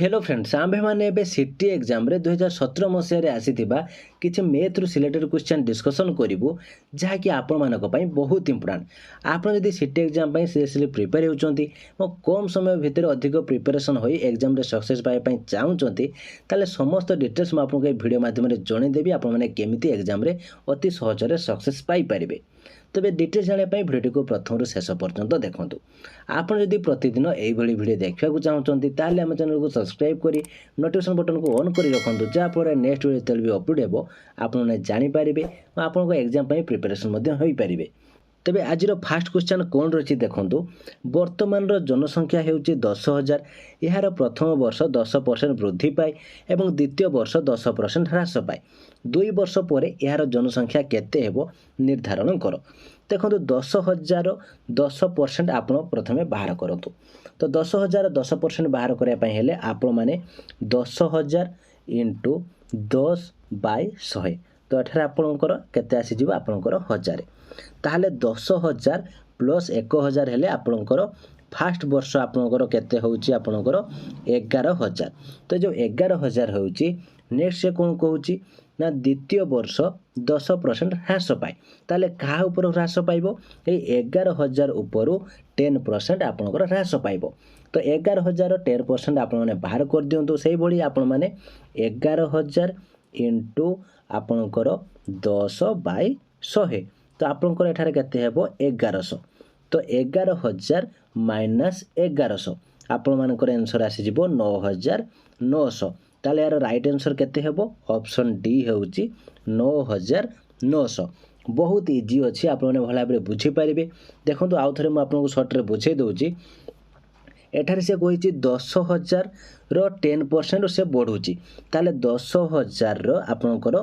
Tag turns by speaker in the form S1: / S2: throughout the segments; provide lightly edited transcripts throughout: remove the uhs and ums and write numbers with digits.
S1: Hello friends आम्भे माने एबे city exam रे 2017 मसीह रे आसीथिबा किछि मैथ रु सिलेक्टेड क्वेश्चन डिस्कशन करिवु जहा कि आपण मानक पई बहुत इंपोर्टेंट। आपण जदि सिटी एग्जाम पई सीरियसली प्रिपेयर होउचंती मो कम समय भितर अधिक प्रिपरेशन होई एग्जाम रे सक्सेस पाए पई चाहउचंती ताले समस्त डिटेल्स म आपन के वीडियो माध्यम रे जणे देबी आपण माने केमिति एग्जाम रे अति सहज रे सक्सेस पाई परिबे। तबे डिटेल्स जाने भिडियो को प्रथम शेष पर्यंत देखूँ। आपड़ जदि प्रतिदिन यही भिडियो देखा चाहते ताले आम चैनल को सब्सक्राइब करी नोटिफिकेशन बटन को ऑन कर रखुँ जहाँफल नेक्स्ट वीडियो जो भी अपलोड हो आपने जानीपारे और आपको एग्जाम प्रिपरेशन हो पारे। तेबे आज फास्ट क्वेश्चन कौन रही देखूँ। वर्तमान जनसंख्या होची 10,000। यार प्रथम वर्ष 10% वृद्धि पाए और द्वितीय वर्ष 10% ह्रास पाए। 2 वर्ष पर यार जनसंख्या केते हेबो निर्धारण कर। देखो 10,000 10% आप प्रथम बाहर करूँ। तो 10,000 10% बाहर करने हेले आपण मैंने 10,000 इंटू 10/100 तो एठार आपणकर केते आसीजिवो आपणकर 1000 ताहले 10,000 प्लस 1,000 हेले आपणकर फास्ट वर्ष आपणकर केते होउची आपणकर 11,000। तो जो 11,000 होउची नेक्स्ट से कौन कहूची ना द्वितीय वर्ष 10% ह्रास पाए ताले कहा ऊपर ह्रास पाइबो ए 11,000 ऊपर 10% आपणकर ह्रास पाइबो। तो 11,000 10% आपण माने बाहर कर दियंतु सेही भली आपण माने 11,000 इंटू आपणकर 10/100 तो आपणकर एठारे केते हेबो 1100। तो 11,000 माइनस 1100 आपण मानकर आंसर आसी जिवो 9,900। ताले यार राइट आंसर केते हेबो ऑप्शन डी हेउची 9,900। बहुत इजी अच्छी आप भला भाव बुझी पारे। देखो आउ थे मुझे सर्ट रे बुझे दूची एठारे से कही 10,000 10% से बढ़ुची ताले 10,000 आपणकर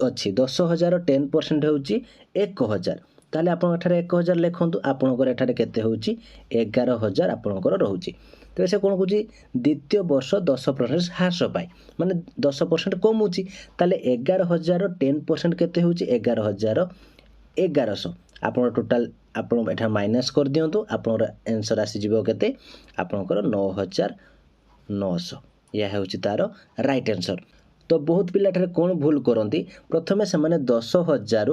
S1: अच्छी 10,000 10% होची 1,000 ताले आपण एठारे 1,000 लिखंतु आपणकर एठारे केते होची 11,000 आपणकर रहूची। तो से कौन कौची द्वितीय वर्ष 10% ह्रास पाए माने 10% कमुची ताले 11,000 10% केते होची 11,100 आपण टोटाल आपण एठा माइनस कर दियंतु आपण आंसर आसी जिवो केते आपणकर 9,900 या होची तारो राइट आंसर। तो बहुत पिला ठारे कौन भूल करती प्रथमे से माने 10,000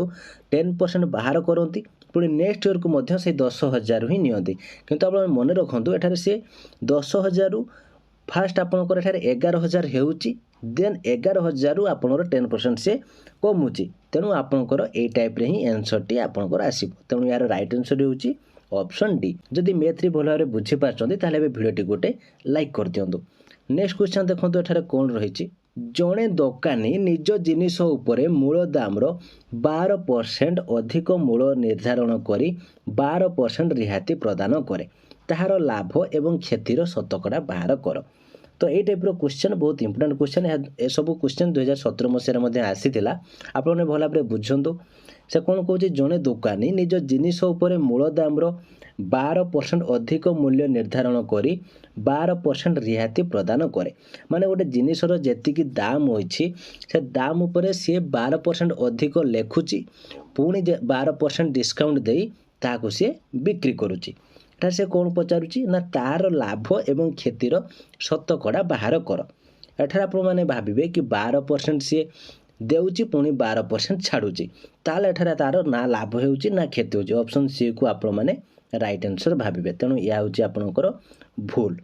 S1: 10% बाहर करती पुणी नेक्स्ट ईयर को मध्य से 10,000 ही नियंती किंतु आप मन रखु एठारे से 10,000 फास्ट आपणकर एठारे 11,000 हेउची देन 11,000 आपणकर 10% से कमुची तेणु आपणकर ए टाइप रे ही आंसर टी आपणकर आसीबो। तेणु यार राइट आंसर होउची ऑप्शन डी। जदि मैथ रे भल भाबरे बुझी पारछंती ताले बे वीडियो टी गोटे लाइक कर दियंतु। नेक्स्ट क्वेश्चन देखंतु एठारे कोन रहिची जड़े दोकानी निज जिनिस उपरे मूल दामर 12% अधिक मूल निर्धारण करी 12% रिहाती प्रदान करे ताहार लाभ एवं क्षतिर शतकड़ा बाहर कर। तो ये टाइप क्वेश्चन बहुत इंपोर्टेंट क्वेश्चन ए सब क्वेश्चन 2017 मसीह आसी आपने भल भाव बुझंतु। से कौन कौन जड़े दोकानी निज जिनिस उपरे मूल दामर 12% अधिक मूल्य निर्धारण करी 12% रिहाती प्रदान करे माने गोटे जिनिसर जेतिकी दाम होइछि से दाम उपरे सी 12% अधिक लेखुची पुणी 12% डिस्काउंट देई ताकू सी बिक्री करुची। से कौन पचारुची ना तार लाभ एवं क्षतिर शतकड़ा बाहर कर। एठार आप मैंने भाविबे कि 12% सी देउची पुणी 12% छाड़ुची ताले एठार तार ना लाभ होउची ना क्षति होउची ऑप्शन सी को आप मैंने राइट आंसर भाविबे। तेणु या होउची आपनकर भूल।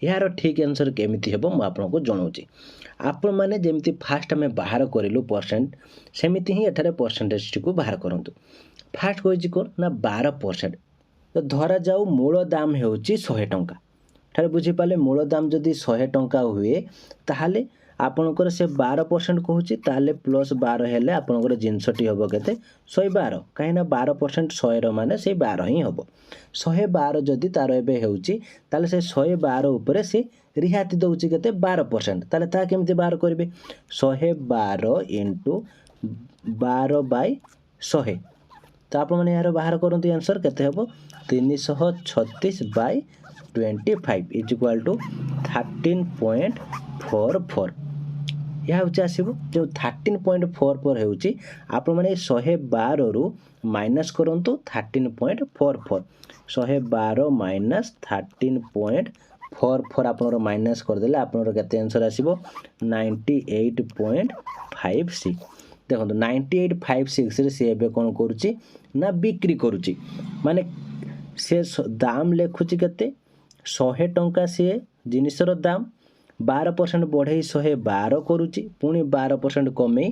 S1: यार ठीक आंसर केमिति हेबो मु आपनको जणाउची। आपण माने जेमिति फास्ट हमें बाहर करिलु परसेंट सेमिति ही एठारे परसेंटेज को बाहर करंतु। फास्ट कोइची कोन ना 12%। तो धरा जाऊ मूल दाम हेउची 100 टंका ठारे बुझी पाले मूल दाम जदि 100 टंका हुए ताहाले आपणकर से 12% कहूची ताले प्लस 12 हेले आपणकर जिनसटी हबो केते 112 काहेना 12% 100 माने से 12 ही हबो 112 जदि तार एबे हेउची ताले से 112 ऊपर से रिहाती दउची केते 12% ताले ता केमते बाहर करबे 112 इंटू 12/100 तो आप मैंने यार बाहर करते आंसर केते हेबो 336/25 इज इक्वल टू 13.44 यह हूँ आसो जो 13.44 होउची आप मैंने 112 रु माइनस करंतु 13.44 112 माइनस 13.44 आपनर माइनस करदेले आपनर केते आंसर आसीबो 98.56 देखो 98.56 रे से एबे कोन करूची ना बिक्री करूची माने से दाम लेखुची केते 100 टंका से जिनिसर दाम 12% बढ़े 112 करुची पुणी 12% कमे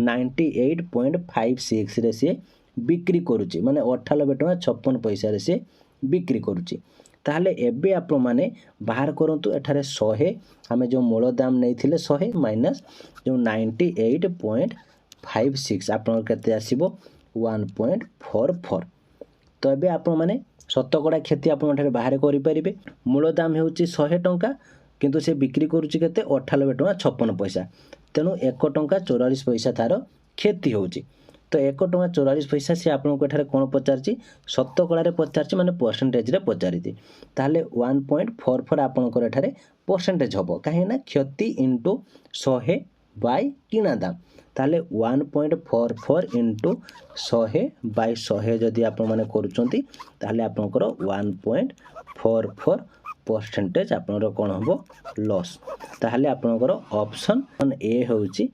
S1: 98.56 रे से बिक्री करुची माने 98.56 रे से बिक्री करुची ताहले एबे आपण माने बाहर करंतु एठारे 100 आमे जो मूल दाम नैथिले 100 माइनस जो 98.56 आपण केते आसीबो 1.44 तो एबे आपण माने शतकड़ा क्षति आपण एठारे बाहर करि परिबे मूल दाम हेउची 100 टंका किंतु से बिक्री करुची केते 98.56 तेणु 1 टंका 44 पैसा तार क्षति होउची तो 1 टंका 44 पैसा से आपको एठारे कोन पचारची शतकड़ा पचारची माने परसेंटेज रे पचारिती ताहले 1.44 आपनकर एठारे परसेंटेज हबो काहे ना क्षति इनटू 100 बाय किना दाम ताहले 1.44 इनटू 100 बाय 100 जदि आपण माने करूचंती ताहले आपनकर 1.44 परसेंटेज आपनकर कोन हबो लॉस ताहले आपनकर ऑप्शन ए होउची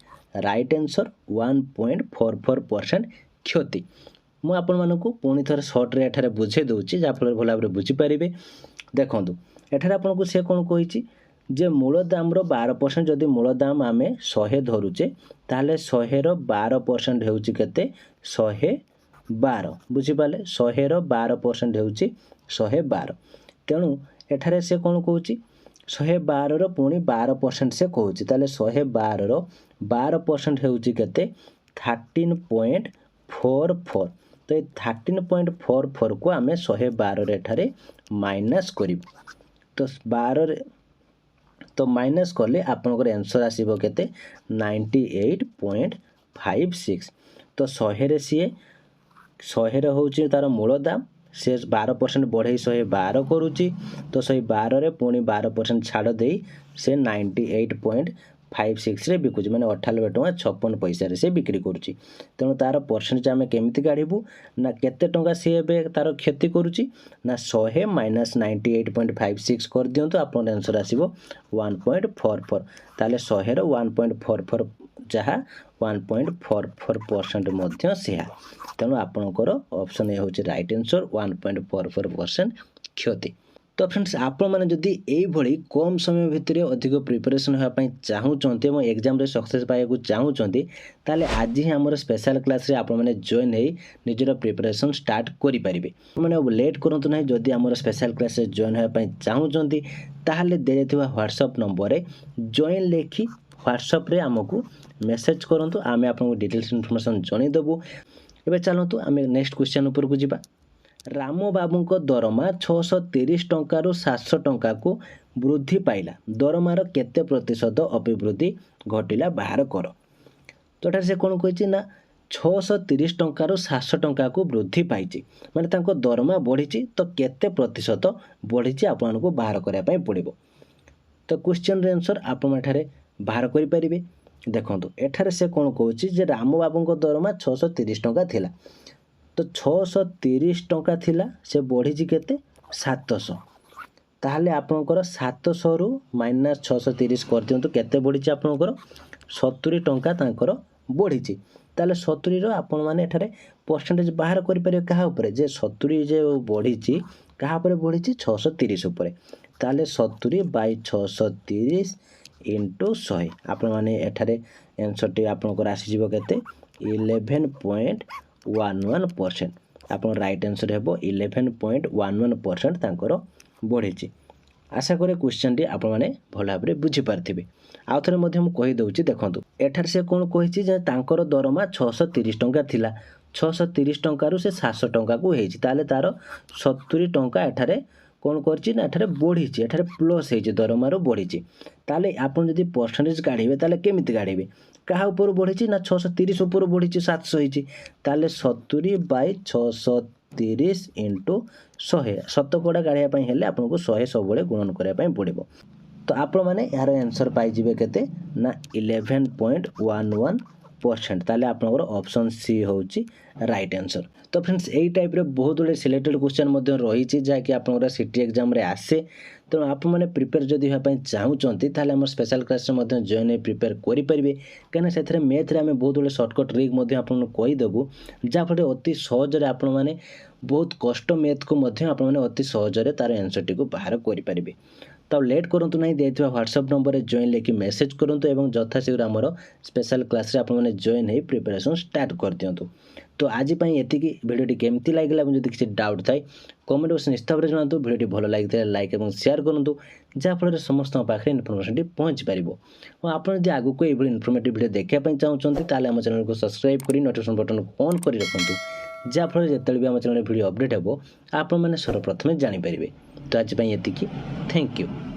S1: राइट आंसर 1.44% क्षति मु आपण मानकु पुणी थर शॉर्ट रे एठारे बुझे दउची जा फल भला भाबरे बुझी परिबे देखंतु एठारे आपनकु से कोन कहिची जे मूल दाम रो 12% जदि मूल दाम आमे 100 धरुचे ताले 100 रो 12% हेउची केते 112 बुझी पाले 100 रो 12% हेउची 112 तेणु एठारे से कोन कहूची 112 रो पुणी 12% से कहूची ताले 112 रो 12% हेउची केते 13.44 तो 13.44 को आमे 112 रे एठारे माइनस करिब तो 12 रे तो माइनस करले आपनकर आंसर आसीबो केते 98.56 तो 100 रे सी 100 रे होउची तार मूल दाम से 12% बढ़े 112 करुची तो 112 रे पुणी 12% छाड़ दे से 98.56 रे बिकुची माने 98.56 रे से बिक्री करुची तेणु तार परसेंटेज आमे केमिति काढिबु ना केते टंका से एबे तार क्षति करुची ना 100 माइनस 98.56 कर दियंतु आपन आंसर आसीबो 1.44 ताले 100 रो 1.44 जहा 1.44% मध्य सेहा तेणु आपनकर ऑप्शन ए होची राइट आंसर 1.44% क्षति तो फ्रेंड्स आपण माने जदि एई भली कम समय भितरे अधिक प्रिपरेशन होया पई चाहूचंती एवं एग्जाम रे सक्सेस पाइବାକୁ चाहूचंती ताले आज ही हमर स्पेशल क्लास रे आपण माने जॉइन हेई निजर प्रिपरेशन स्टार्ट करि परिबे माने अब लेट करंतु नाही जदि हमर स्पेशल क्लास रे जॉइन होया पई चाहूचंती ताले देथिबा WhatsApp नंबर रे जॉइन लेखि WhatsApp रे हमकु मेसेज करंतु आमे आपन डिटेल्स इन्फॉर्मेशन जणि देबो एबे चलंतु आमे नेक्स्ट क्वेश्चन ऊपर को जिबा राम बाबू को दरमा 630 टंका रु 700 टंका को वृद्धि पाइला दरमार केते प्रतिशत अभिवृद्धि घटिला बाहर कर तो एठार से कोन कहिछि ना 630 टंका रु 700 टंका को वृद्धि पाइछि माने तांको दरमा बढ़िछि तो केते प्रतिशत बढ़िछि आपन को बाहर करया पई पड़िबो तो क्वेश्चन रे आंसर आपन एठारे बाहर करि परिबे देखंतु एठारे से कोन कहउछि जे राम बाबू को दरमा 630 टंका थिला तो 630 टंका थिला से बढ़ी केते 700 ताहले आपनकर 700 रु माइनस 630 कर दियंतु केते बढ़ी आपनकर 70 टंका तांकर बढ़ी ताले 70 रो आपन माने एठारे परसेंटेज बाहर करि परियो कहा ऊपर जे 70 जे बढ़ी कहा ऊपर बढ़ी 630 ऊपर ताले 70 बाय 630 इनटू 100 आपन माने एठारे आंसर टी आपनकर आसी जिवो केते 11.11% आपन राइट आंसर हेबो 11.11% तांकर बढ़ी आशा करे क्वेश्चन टी आपण माने भला भाबरे बुझी पारथिबे आ थरे मध्ये हम कहि दउची देखंतु एठार से कोन कहिछि जे तांकर दरमा 630 टंका थिला 630 टंका रु से 700 टंका को हेछि ताले तार 70 टंका एठारे कोन करछि ना एठारे बढ़ी एठारे प्लस हेछि दरमारो बढ़ी ताले आपण जदि परसेंटेज काढिबे ताले केमिति काढिबे कहा ऊपर बढ़ी ना 630 ऊपर बढ़ी 700 होइछि ताले 70 बाय 630 इनटू 100 शतकड़ा गाड़िया पई हेले आपन को 100 सब बळे गुणन करिया पई पड़िबो तो आपण माने यार आंसर पाई जिवे केते ना 11.11 परसेंट ताले आपनकर ऑप्शन सी होउची राइट आंसर। तो फ्रेंड्स एई टाइप रे बहुत गुडे सिलेक्टेड क्वेश्चन मध्ये रही जा कि आपनकर सिटी एग्जाम रे आसे। तो आप मैंने प्रिपेयर जदि होगा चाहूँगी ताले आम स्पेशल क्लास में जॉइन हो प्रिपेयर करेंगे कहीं से मैथ आम बहुत गुडे सर्टकट ट्रिक आपको कहीदेबू जहाँफल अति सहजरे आपण मैंने बहुत कष्ट मैथ को आपने अति सहजरे तार आंसर टी बाहर करेंगे। तो लेट करूँ ना दिया व्हाट्सएप नंबर में जॉइन लेकिन मेसेज करूँ और यथाशीघ्र आमर स्पेशल क्लास आपने जॉइन हो प्रिपेरेसन स्टार्ट कर दिंतु। तो आज एति भिडियोटी केमती लगे जब किसी डाउट थाए कमेंट बॉक्स निश्चित भाव जनातु। भिडियोटी भल लगी लाइक और शेयर करूँ जहाँफल समस्त पाखे इनफर्मेशन पहुँची पार। और आप आगू को ये इनफर्मेटिव भिडियो देखापी चाहते ताले आम चैनल को सब्सक्राइब कर नोटिफिकेशन बटन को ऑन कर रखुँ जहाँफल जिते भी आम चैनल भिडियो अपडेट हो आप सर्वप्रथमें जानीपर। तो आज एति थैंक यू।